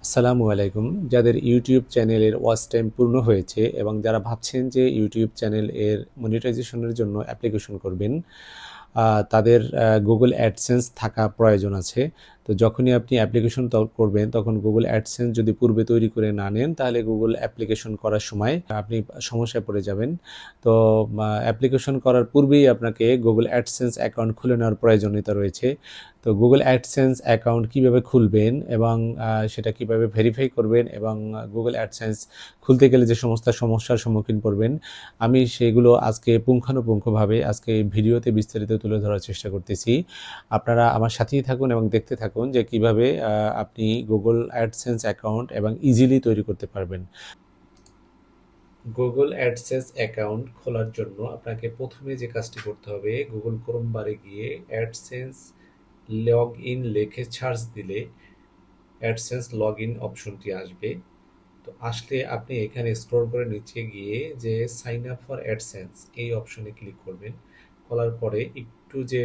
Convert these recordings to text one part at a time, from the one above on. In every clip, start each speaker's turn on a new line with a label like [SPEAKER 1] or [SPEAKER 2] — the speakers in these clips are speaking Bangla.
[SPEAKER 1] আসসালামু আলাইকুম। যাদের ইউটিউব চ্যানেলের ওয়াচ টাইম পূর্ণ হয়েছে এবং যারা ভাবছেন যে ইউটিউব চ্যানেল এর মনিটাইজেশনের জন্য অ্যাপ্লিকেশন করবেন, তাদের গুগল অ্যাডসেন্স থাকা প্রয়োজন আছে। তো যখনই আপনি অ্যাপ্লিকেশন করবেন তখন গুগল অ্যাডসেন্স যদি পূর্বে তৈরি করে না নেন তাহলে গুগল অ্যাপ্লিকেশন করার সময় আপনি সমস্যায় পড়ে যাবেন। তো অ্যাপ্লিকেশন করার পূর্বেই আপনাকে গুগল অ্যাডসেন্স অ্যাকাউন্ট খুলে নেওয়ার প্রয়োজনীয়তা রয়েছে। তো গুগল অ্যাডসেন্স অ্যাকাউন্ট কিভাবে খুলবেন এবং সেটা কিভাবে ভেরিফাই করবেন এবং গুগল অ্যাডসেন্স খুলতে গেলে যে সমস্ত সমস্যার সম্মুখীন পড়বেন, আমি সেগুলো আজকে পুঙ্খানুপুঙ্খভাবে আজকে এই ভিডিওতে বিস্তারিত তুলে ধরার চেষ্টা করতেছি। আপনারা আমার সাথেই থাকুন এবং দেখতে থাকুন যে কিভাবে আপনি গুগল অ্যাডসেন্স অ্যাকাউন্ট এবং ইজিলি তৈরি করতে পারবেন। গুগল অ্যাডসেন্স অ্যাকাউন্ট খোলার জন্য আপনাকে প্রথমে যে কাজটি করতে হবে, গুগল ক্রোম বারে গিয়ে অ্যাডসেন্স লগ ইন লিখে সার্চ দিলে অ্যাডসেন্স লগ ইন অপশনটি আসবে। তো আসলে আপনি এখানে স্ক্রল করে নিচে গিয়ে যে সাইন আপ ফর অ্যাডসেন্স এই অপশনে ক্লিক করবেন। করার পরে একটু যে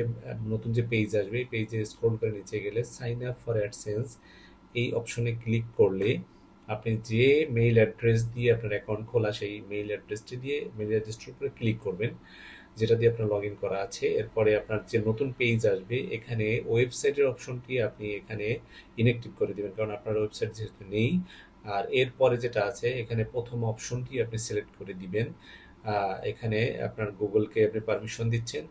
[SPEAKER 1] নতুন যে পেজ আসবে এই পেজে স্ক্রল করে নিচে গেলে সাইন আপ ফর অ্যাডসেন্স এই অপশনে ক্লিক করলে আপনি যে মেইল অ্যাড্রেস দিয়ে আপনার অ্যাকাউন্ট খোলা সেই মেইল অ্যাড্রেসটি দিয়ে মেইল অ্যাড্রেসটির উপরে ক্লিক করবেন, যেটা দিয়ে আপনার লগ ইন করা আছে। এরপরে আপনার যে নতুন পেজ আসবে এখানে ওয়েবসাইটের অপশনটি আপনি এখানে ইনঅ্যাক্টিভ করে দেবেন, কারণ আপনার ওয়েবসাইট যেহেতু নেই। আর এরপরে যেটা আছে এখানে প্রথম অপশনটি আপনি সিলেক্ট করে দিবেন। এখানে আপনার গুগলকে আপনি পারমিশন দিচ্ছেন।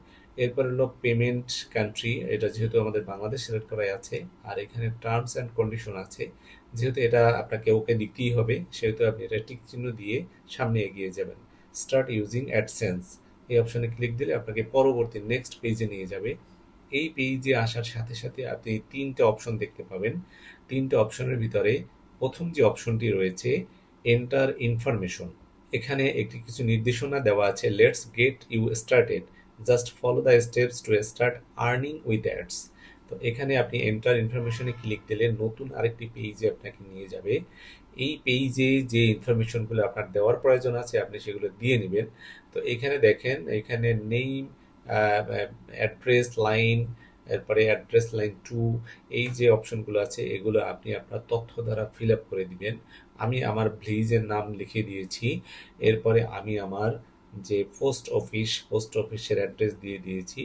[SPEAKER 1] এরপর হলো পেমেন্ট কান্ট্রি, এটা যেহেতু আমাদের বাংলাদেশ সিলেক্ট করাই আছে। আর এখানে টার্মস অ্যান্ড কন্ডিশন আছে, যেহেতু এটা আপনাকে ওকে দিতেই হবে সেহেতু আপনি এটা টিক চিহ্ন দিয়ে সামনে এগিয়ে যাবেন। স্টার্ট ইউজিং অ্যাডসেন্স এই অপশনে ক্লিক দিলে আপনাকে পরবর্তী নেক্সট পেজে নিয়ে যাবে। এই পেজে আসার সাথে সাথে আপনি তিনটে অপশন দেখতে পাবেন। তিনটে অপশনের ভিতরে প্রথম যে অপশনটি রয়েছে এন্টার ইনফরমেশন, এখানে একটি কিছু নির্দেশনা দেওয়া আছে। Let's get you started, just follow the steps to start earning with ads. তো এখানে আপনি এন্টার ইনফরমেশনে ক্লিক দিলে নতুন আরেকটি পেজে আপনাকে নিয়ে যাবে। এই পেজে যে ইনফরমেশনগুলো আপনার দেওয়ার প্রয়োজন আছে আপনি সেগুলো দিয়ে নেবেন। তো এখানে দেখেন, এখানে নেম, অ্যাড্রেস লাইন, এরপরে অ্যাড্রেস লাইন টু, এই যে অপশনগুলো আছে এগুলো আপনি আপনার তথ্য দ্বারা ফিল আপ করে দিবেন। আমি আমার ভিলেজের নাম লিখে দিয়েছি। এরপরে আমি আমার যে পোস্ট অফিসের অ্যাড্রেস দিয়ে দিয়েছি।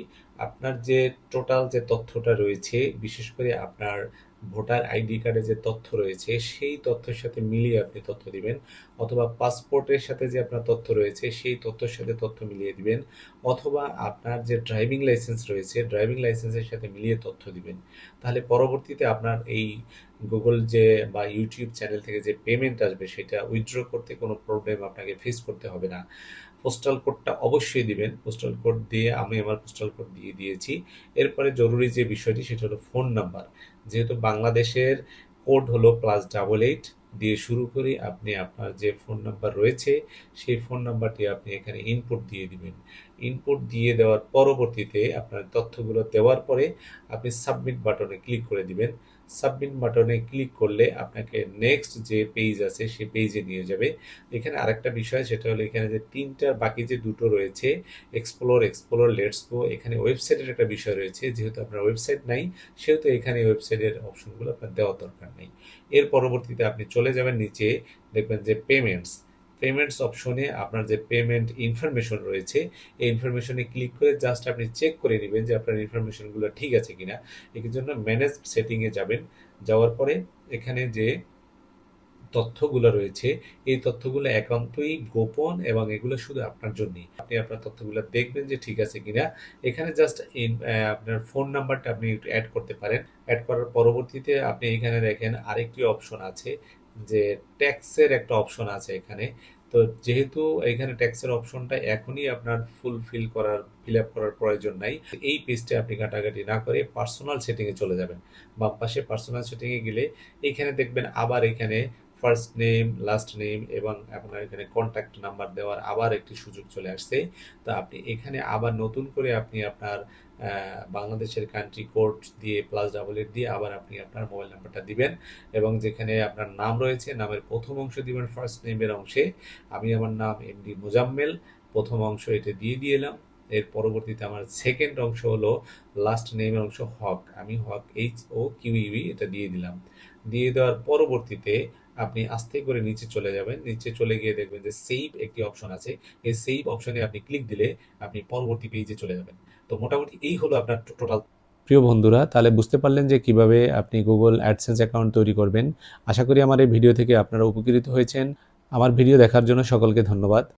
[SPEAKER 1] আপনার যে টোটাল যে তথ্যটা রয়েছে, বিশেষ করে আপনার ভোটার আইডি কার্ডে যে তথ্য রয়েছে সেই তথ্যের সাথে মিলিয়ে আপনি তথ্য দিবেন, অথবা পাসপোর্টের সাথে যে আপনার তথ্য রয়েছে সেই তথ্যের সাথে তথ্য মিলিয়ে দিবেন, অথবা আপনার যে ড্রাইভিং লাইসেন্স রয়েছে ড্রাইভিং লাইসেন্সের সাথে মিলিয়ে তথ্য দিবেন। তাহলে পরবর্তীতে আপনার এই গুগল যে বা ইউটিউব চ্যানেল থেকে যে পেমেন্ট আসবে সেটা উইথড্র করতে কোনো প্রবলেম আপনাকে ফেস করতে হবে না। পোস্টাল কোডটা অবশ্যই দিবেন। পোস্টাল কোড দিয়ে আমি আমার পোস্টাল কোড দিয়ে দিয়েছি। এরপরে জরুরি যে বিষয়টি সেটা হলো ফোন নাম্বার। যেহেতু বাংলাদেশের কোড হলো +88 দিয়ে শুরু করি, আপনি আপনার যে ফোন নাম্বার রয়েছে সেই ফোন নাম্বারটি আপনি এখানে ইনপুট দিয়ে দিবেন। ইনপুট দিয়ে দেওয়ার পরবর্তীতে আপনার তথ্যগুলো দেওয়ার পরে আপনি সাবমিট বাটনে ক্লিক করে দিবেন। সাবমিট বাটনে ক্লিক করলে আপনাকে নেক্সট যে পেজ আছে সেই পেজে নিয়ে যাবে। এখানে আরেকটা বিষয়, সেটা হলো এখানে যে তিনটার বাকি যে দুটো রয়েছে এক্সপ্লোর, লেটস গো, এখানে ওয়েবসাইটের একটা বিষয় রয়েছে। যেহেতু আপনার ওয়েবসাইট নাই সেহেতু এখানে ওয়েবসাইটের অপশনগুলো আপনার দেওয়ার দরকার নেই। এর পরবর্তীতে আপনি চলে যাবেন নিচে, দেখবেন যে পেমেন্টস অপশনে আপনার যে পেমেন্ট ইনফরমেশন রয়েছে এই ইনফরমেশনে ক্লিক করে জাস্ট আপনি চেক করে নেবেন যে আপনার ইনফরমেশনগুলো ঠিক আছে কিনা। এর জন্য ম্যানেজ সেটিংয়ে যাবেন। যাওয়ার পরে এখানে যে তথ্যগুলো রয়েছে এই তথ্যগুলো একান্তই গোপন এবং এগুলো শুধু আপনার জন্যই। আপনি আপনার তথ্যগুলো দেখবেন যে ঠিক আছে কিনা। এখানে জাস্ট আপনার ফোন নাম্বারটা আপনি একটু অ্যাড করতে পারেন। অ্যাড করার পরবর্তীতে আপনি এখানে দেখেন আরেকটি অপশন আছে, যে ট্যাক্সের একটা অপশন আছে এখানে। তো যেহেতু এখানে ট্যাক্সের অপশনটা এখনই আপনার ফিল আপ করার প্রয়োজন নাই, এই পেজটা আপনি ঘাটাঘাটি না করে পার্সোনাল সেটিংয়ে চলে যাবেন। বাম পাশে পার্সোনাল সেটিংয়ে গেলে এখানে দেখবেন আবার এখানে ফার্স্ট নেম, লাস্ট নেম এবং আপনার এখানে কন্ট্যাক্ট নাম্বার দেওয়ার আবার একটি সুযোগ চলে আসছে। তো আপনি এখানে আবার নতুন করে আপনি আপনার বাংলাদেশের কান্ট্রি কোড দিয়ে +88 দিয়ে আবার আপনি আপনার মোবাইল নাম্বারটা দিবেন, এবং যেখানে আপনার নাম রয়েছে নামের প্রথম অংশ দিবেন ফার্স্ট নেমের অংশে। আমি আমার নাম এমডি মোজাম্মেল, প্রথম অংশ এটা দিয়ে এলাম। এর পরবর্তীতে আমার সেকেন্ড অংশ হলো লাস্ট নেমের অংশ হক, আমি হক HOQUE এটা দিয়ে দিলাম। দিয়ে দেওয়ার পরবর্তীতে আপনি আস্তে করে নিচে চলে যাবেন। নিচে চলে গিয়ে দেখবেন যে সেভ একটি অপশন আছে। এই সেভ অপশনে আপনি ক্লিক দিলে আপনি পরবর্তী পেজে চলে যাবেন। তো মোটামুটি এই হলো আপনার টোটাল। প্রিয় বন্ধুরা, তাহলে বুঝতে পারলেন যে কিভাবে আপনি গুগল অ্যাডসেন্স অ্যাকাউন্ট তৈরি করবেন। আশা করি আমার এই ভিডিও থেকে আপনারা উপকৃত হয়েছেন। আমার ভিডিও দেখার জন্য সকলকে ধন্যবাদ।